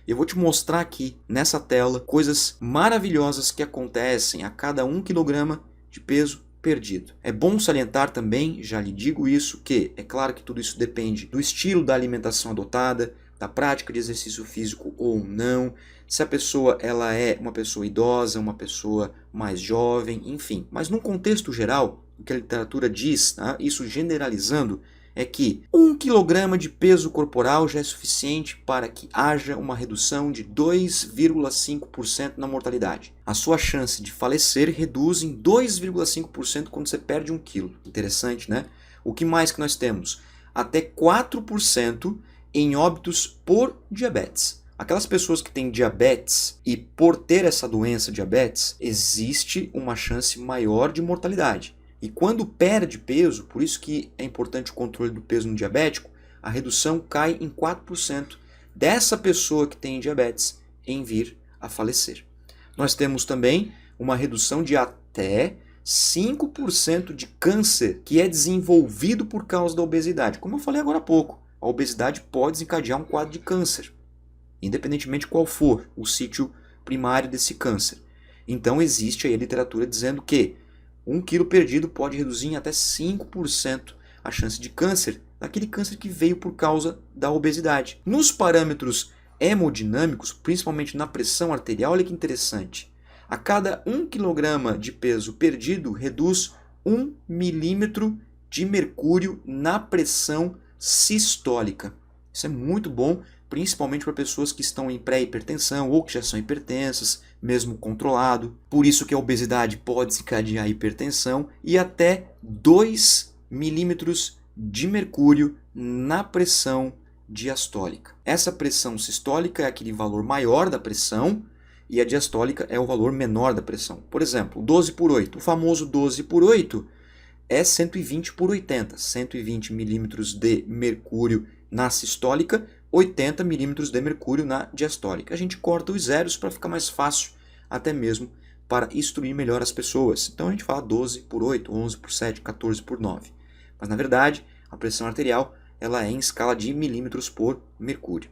Eu vou te mostrar aqui nessa tela coisas maravilhosas que acontecem a cada 1 kg de peso perdido. É bom salientar também, já lhe digo isso, que é claro que tudo isso depende do estilo da alimentação adotada, da prática de exercício físico ou não, se a pessoa ela é uma pessoa idosa, uma pessoa mais jovem, enfim. Mas num contexto geral, o que a literatura diz, tá? Isso generalizando, é que 1 kg de peso corporal já é suficiente para que haja uma redução de 2,5% na mortalidade. A sua chance de falecer reduz em 2,5% quando você perde 1 kg. Interessante, né? O que mais que nós temos? Até 4% em óbitos por diabetes. Aquelas pessoas que têm diabetes e por ter essa doença diabetes, existe uma chance maior de mortalidade. E quando perde peso, por isso que é importante o controle do peso no diabético, a redução cai em 4% dessa pessoa que tem diabetes em vir a falecer. Nós temos também uma redução de até 5% de câncer que é desenvolvido por causa da obesidade. Como eu falei agora há pouco, a obesidade pode desencadear um quadro de câncer, independentemente qual for o sítio primário desse câncer. Então existe aí a literatura dizendo que 1 kg perdido pode reduzir em até 5% a chance de câncer, daquele câncer que veio por causa da obesidade. Nos parâmetros hemodinâmicos, principalmente na pressão arterial, olha que interessante. A cada 1 kg de peso perdido, reduz 1 milímetro de mercúrio na pressão sistólica. Isso é muito bom, principalmente para pessoas que estão em pré-hipertensão ou que já são hipertensas, mesmo controlado. Por isso que a obesidade pode desencadear hipertensão e até 2 milímetros de mercúrio na pressão diastólica. Essa pressão sistólica é aquele valor maior da pressão e a diastólica é o valor menor da pressão. Por exemplo, 12 por 8. O famoso 12 por 8 é 120 por 80. 120 milímetros de mercúrio na sistólica, 80 milímetros de mercúrio na diastólica. A gente corta os zeros para ficar mais fácil, até mesmo para instruir melhor as pessoas. Então a gente fala 12 por 8, 11 por 7, 14 por 9. Mas na verdade, a pressão arterial ela é em escala de milímetros por mercúrio.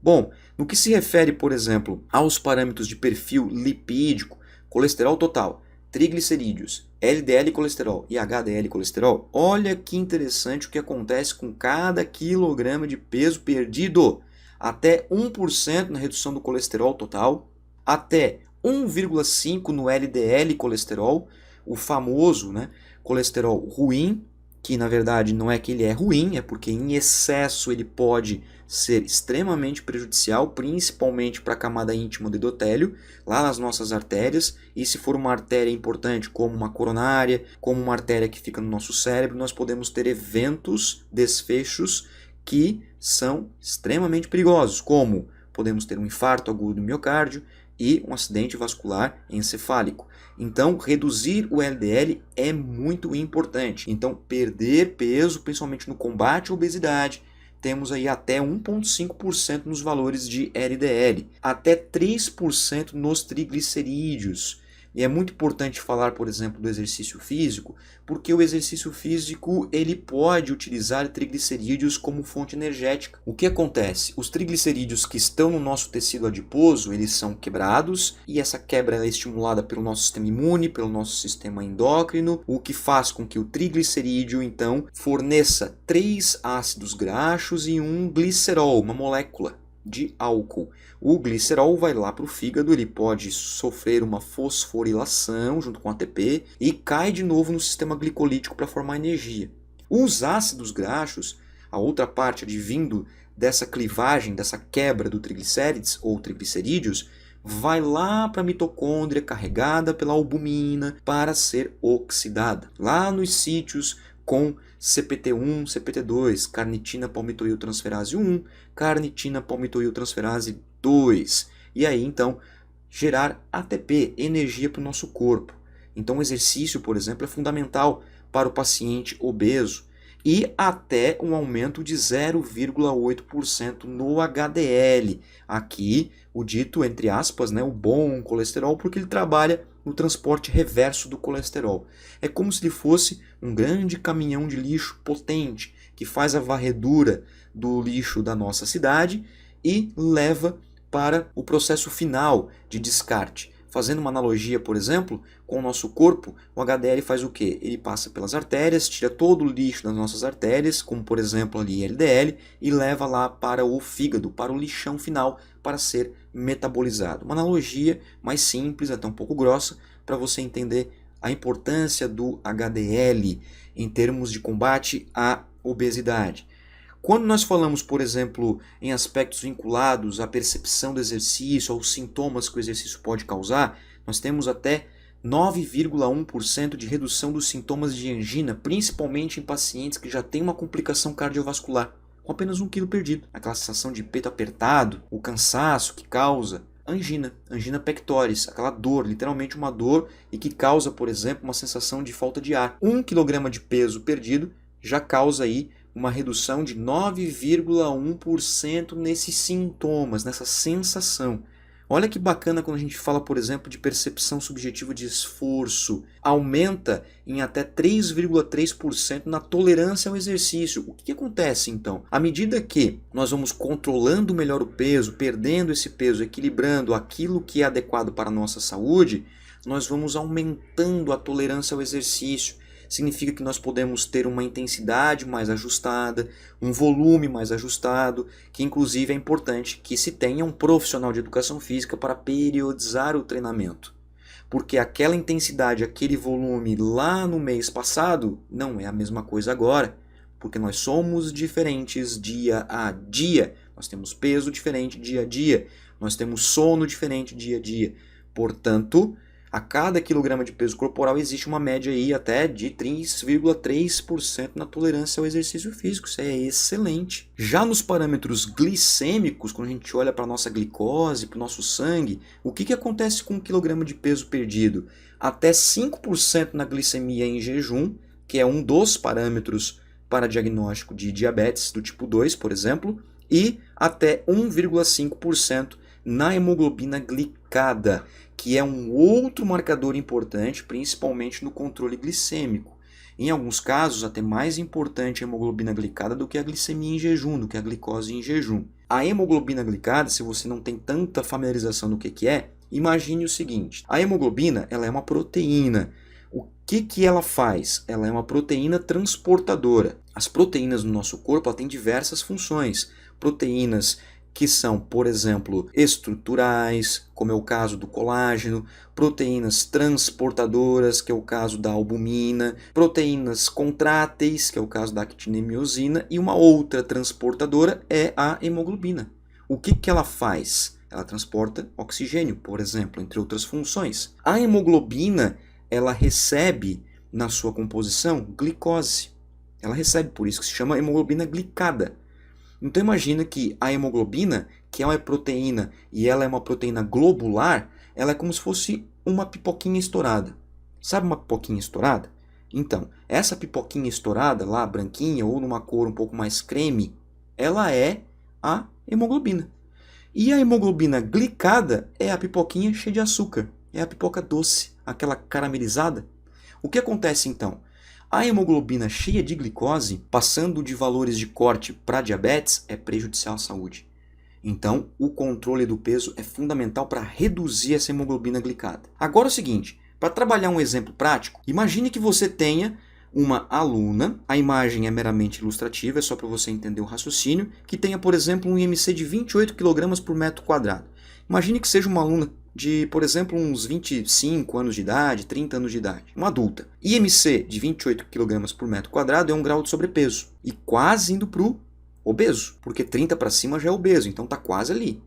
Bom, no que se refere, por exemplo, aos parâmetros de perfil lipídico, colesterol total, triglicerídeos, LDL colesterol e HDL colesterol, olha que interessante o que acontece com cada quilograma de peso perdido. Até 1% na redução do colesterol total, até 1,5% no LDL colesterol, o famoso, né, colesterol ruim, que na verdade não é que ele é ruim, é porque em excesso ele pode ser extremamente prejudicial, principalmente para a camada íntima do endotélio, lá nas nossas artérias, e se for uma artéria importante, como uma coronária, como uma artéria que fica no nosso cérebro, nós podemos ter eventos, desfechos que são extremamente perigosos, como podemos ter um infarto agudo do miocárdio e um acidente vascular encefálico. Então, reduzir o LDL é muito importante. Então, perder peso, principalmente no combate à obesidade, temos aí até 1,5% nos valores de LDL, até 3% nos triglicerídeos. E é muito importante falar, por exemplo, do exercício físico, porque o exercício físico ele pode utilizar triglicerídeos como fonte energética. O que acontece? Os triglicerídeos que estão no nosso tecido adiposo, eles são quebrados, e essa quebra é estimulada pelo nosso sistema imune, pelo nosso sistema endócrino, o que faz com que o triglicerídeo, então, forneça 3 ácidos graxos e um glicerol, uma molécula de álcool. O glicerol vai lá para o fígado, ele pode sofrer uma fosforilação junto com ATP e cai de novo no sistema glicolítico para formar energia. Os ácidos graxos, a outra parte advindo dessa clivagem, dessa quebra do triglicérides ou triglicerídeos, vai lá para a mitocôndria carregada pela albumina para ser oxidada. Lá nos sítios com CPT1, CPT2, carnitina palmitoiltransferase 1, carnitina palmitoiltransferase 2. E aí, então, gerar ATP, energia para o nosso corpo. Então, o exercício, por exemplo, é fundamental para o paciente obeso e até um aumento de 0,8% no HDL. Aqui, o dito, entre aspas, né, o bom colesterol, porque ele trabalha no transporte reverso do colesterol. É como se ele fosse um grande caminhão de lixo potente, que faz a varredura do lixo da nossa cidade e leva para o processo final de descarte. Fazendo uma analogia, por exemplo, com o nosso corpo, o HDL faz o quê? Ele passa pelas artérias, tira todo o lixo das nossas artérias, como por exemplo ali LDL, e leva lá para o fígado, para o lixão final, para ser metabolizado. Uma analogia mais simples, até um pouco grossa, para você entender a importância do HDL em termos de combate à obesidade. Quando nós falamos, por exemplo, em aspectos vinculados à percepção do exercício, aos sintomas que o exercício pode causar, nós temos até 9,1% de redução dos sintomas de angina, principalmente em pacientes que já têm uma complicação cardiovascular, com apenas 1 quilo perdido. Aquela sensação de peito apertado, o cansaço que causa angina pectoris, aquela dor, literalmente uma dor, e que causa, por exemplo, uma sensação de falta de ar. 1 kg de peso perdido já causa aí uma redução de 9,1% nesses sintomas, nessa sensação. Olha que bacana quando a gente fala, por exemplo, de percepção subjetiva de esforço. Aumenta em até 3,3% na tolerância ao exercício. O que acontece então? À medida que nós vamos controlando melhor o peso, perdendo esse peso, equilibrando aquilo que é adequado para a nossa saúde, nós vamos aumentando a tolerância ao exercício. Significa que nós podemos ter uma intensidade mais ajustada, um volume mais ajustado, que inclusive é importante que se tenha um profissional de educação física para periodizar o treinamento. Porque aquela intensidade, aquele volume lá no mês passado não é a mesma coisa agora, porque nós somos diferentes dia a dia, nós temos peso diferente dia a dia, nós temos sono diferente dia a dia. Portanto, a cada quilograma de peso corporal existe uma média aí até de 3,3% na tolerância ao exercício físico. Isso é excelente. Já nos parâmetros glicêmicos, quando a gente olha para a nossa glicose, para o nosso sangue, o que acontece com 1 quilograma de peso perdido? Até 5% na glicemia em jejum, que é um dos parâmetros para diagnóstico de diabetes do tipo 2, por exemplo, e até 1,5% na hemoglobina glicada, que é um outro marcador importante, principalmente no controle glicêmico. Em alguns casos, até mais importante a hemoglobina glicada do que a glicemia em jejum, do que a glicose em jejum. A hemoglobina glicada, se você não tem tanta familiarização do que é, imagine o seguinte: a hemoglobina ela é uma proteína. O que ela faz? Ela é uma proteína transportadora. As proteínas no nosso corpo têm diversas funções. Proteínas que são, por exemplo, estruturais, como é o caso do colágeno, proteínas transportadoras, que é o caso da albumina, proteínas contráteis, que é o caso da actina e miosina, e uma outra transportadora é a hemoglobina. O que ela faz? Ela transporta oxigênio, por exemplo, entre outras funções. A hemoglobina, ela recebe na sua composição glicose. Ela recebe, por isso que se chama hemoglobina glicada. Então imagina que a hemoglobina, que é uma proteína e ela é uma proteína globular, ela é como se fosse uma pipoquinha estourada. Sabe uma pipoquinha estourada? Então, essa pipoquinha estourada, lá branquinha ou numa cor um pouco mais creme, ela é a hemoglobina. E a hemoglobina glicada é a pipoquinha cheia de açúcar, é a pipoca doce, aquela caramelizada. O que acontece então? A hemoglobina cheia de glicose, passando de valores de corte para diabetes, é prejudicial à saúde. Então, o controle do peso é fundamental para reduzir essa hemoglobina glicada. Agora é o seguinte, para trabalhar um exemplo prático, imagine que você tenha uma aluna, a imagem é meramente ilustrativa, é só para você entender o raciocínio, que tenha, por exemplo, um IMC de 28 kg por metro quadrado. Imagine que seja uma aluna de, por exemplo, uns 25 anos de idade, 30 anos de idade, uma adulta. IMC de 28 kg por metro quadrado é um grau de sobrepeso e quase indo para o obeso, porque 30 para cima já é obeso, então está quase ali.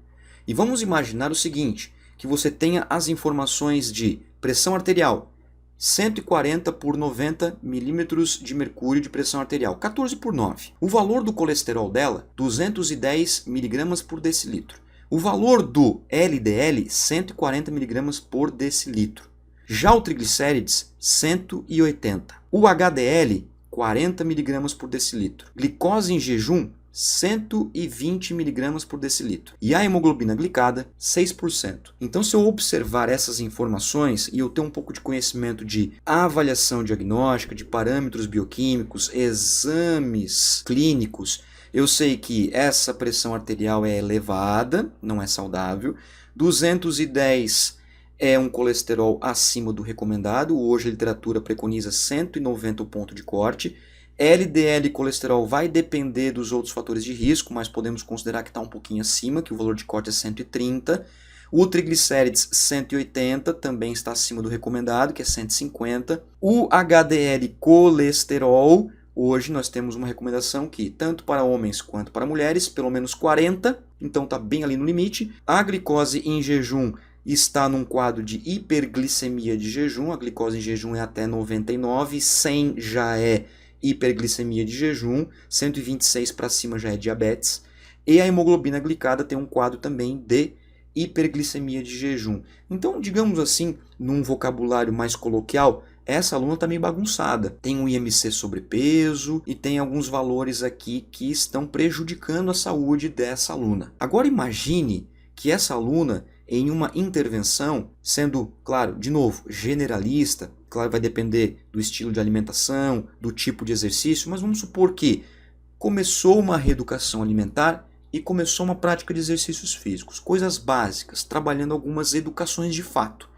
E vamos imaginar o seguinte, que você tenha as informações de pressão arterial, 140 por 90 milímetros de mercúrio de pressão arterial, 14 por 9. O valor do colesterol dela, 210 miligramas por decilitro. O valor do LDL, 140 mg por decilitro. Já o triglicérides, 180. O HDL, 40 mg por decilitro. Glicose em jejum, 120 mg por decilitro. E a hemoglobina glicada, 6%. Então, se eu observar essas informações e eu ter um pouco de conhecimento de avaliação diagnóstica, de parâmetros bioquímicos, exames clínicos, Eu sei que essa pressão arterial é elevada, não é saudável. 210 é um colesterol acima do recomendado. Hoje a literatura preconiza 190 o ponto de corte. LDL e colesterol vai depender dos outros fatores de risco, mas podemos considerar que está um pouquinho acima, que o valor de corte é 130. O triglicérides 180 também está acima do recomendado, que é 150. O HDL colesterol, hoje nós temos uma recomendação que tanto para homens quanto para mulheres, pelo menos 40, então está bem ali no limite. A glicose em jejum está num quadro de hiperglicemia de jejum, a glicose em jejum é até 99, 100 já é hiperglicemia de jejum, 126 para cima já é diabetes, e a hemoglobina glicada tem um quadro também de hiperglicemia de jejum. Então, digamos assim, num vocabulário mais coloquial, essa aluna está meio bagunçada. Tem um IMC sobrepeso e tem alguns valores aqui que estão prejudicando a saúde dessa aluna. Agora imagine que essa aluna, em uma intervenção, sendo, claro, de novo, generalista, claro, vai depender do estilo de alimentação, do tipo de exercício, mas vamos supor que começou uma reeducação alimentar e começou uma prática de exercícios físicos, coisas básicas, trabalhando algumas educações de fato.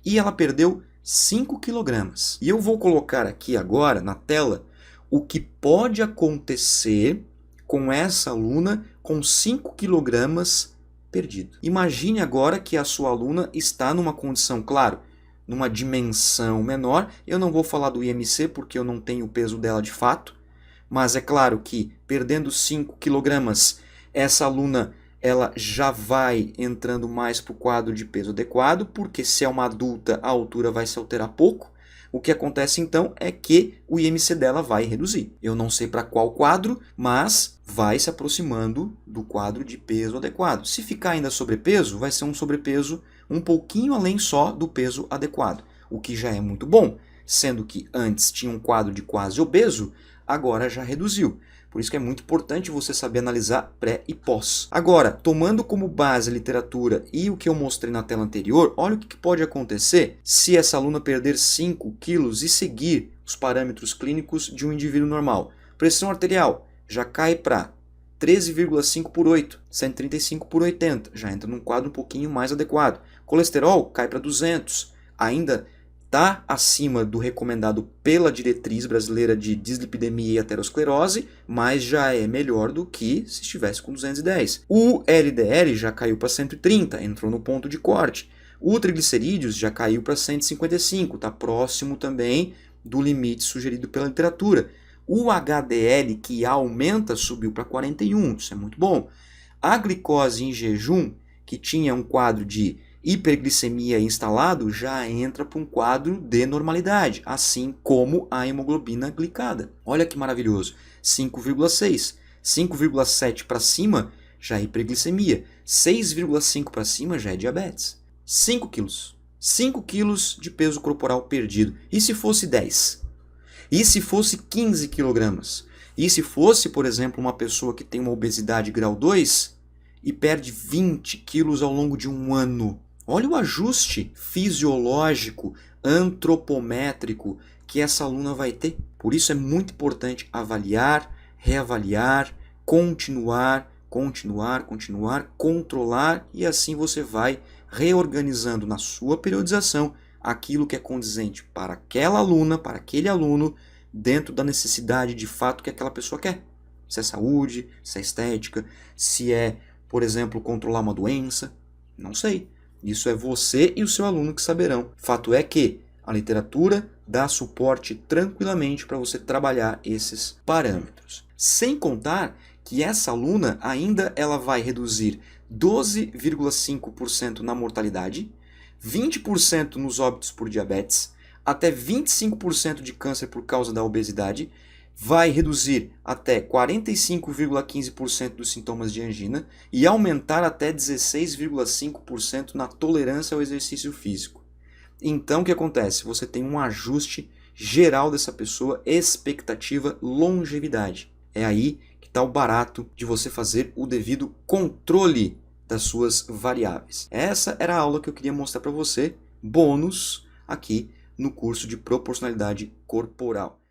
E ela perdeu 5 quilogramas. E eu vou colocar aqui agora na tela o que pode acontecer com essa aluna com 5 quilogramas perdido. Imagine agora que a sua aluna está numa condição, claro, numa dimensão menor. Eu não vou falar do IMC porque eu não tenho o peso dela de fato, mas é claro que perdendo 5 quilogramas, essa aluna ela já vai entrando mais para o quadro de peso adequado, porque se é uma adulta, a altura vai se alterar pouco. O que acontece então é que o IMC dela vai reduzir. Eu não sei para qual quadro, mas vai se aproximando do quadro de peso adequado. Se ficar ainda sobrepeso, vai ser um sobrepeso um pouquinho além só do peso adequado, o que já é muito bom, sendo que antes tinha um quadro de quase obeso, agora já reduziu. Por isso que é muito importante você saber analisar pré e pós. Agora, tomando como base a literatura e o que eu mostrei na tela anterior, olha o que pode acontecer se essa aluna perder 5 quilos e seguir os parâmetros clínicos de um indivíduo normal. Pressão arterial já cai para 13,5 por 8, 135 por 80, já entra num quadro um pouquinho mais adequado. Colesterol cai para 200, ainda está acima do recomendado pela diretriz brasileira de dislipidemia e aterosclerose, mas já é melhor do que se estivesse com 210. O LDL já caiu para 130, entrou no ponto de corte. O triglicerídeos já caiu para 155, está próximo também do limite sugerido pela literatura. O HDL, que aumenta, subiu para 41, isso é muito bom. A glicose em jejum, que tinha um quadro de hiperglicemia instalado, já entra para um quadro de normalidade, assim como a hemoglobina glicada. Olha que maravilhoso, 5,6, 5,7 para cima já é hiperglicemia, 6,5 para cima já é diabetes. 5 quilos. 5 quilos de peso corporal perdido. E se fosse 10? E se fosse 15 quilogramas? E se fosse, por exemplo, uma pessoa que tem uma obesidade grau 2 e perde 20 quilos ao longo de um ano? Olha o ajuste fisiológico, antropométrico que essa aluna vai ter. Por isso é muito importante avaliar, reavaliar, continuar, controlar, e assim você vai reorganizando na sua periodização aquilo que é condizente para aquela aluna, para aquele aluno, dentro da necessidade de fato que aquela pessoa quer. Se é saúde, se é estética, se é, por exemplo, controlar uma doença, não sei. Isso é você e o seu aluno que saberão. Fato é que a literatura dá suporte tranquilamente para você trabalhar esses parâmetros. Sem contar que essa aluna ainda ela vai reduzir 12,5% na mortalidade, 20% nos óbitos por diabetes, até 25% de câncer por causa da obesidade, vai reduzir até 45,15% dos sintomas de angina e aumentar até 16,5% na tolerância ao exercício físico. Então o que acontece? Você tem um ajuste geral dessa pessoa, expectativa, longevidade. É aí que está o barato de você fazer o devido controle das suas variáveis. Essa era a aula que eu queria mostrar para você, bônus aqui no curso de proporcionalidade corporal.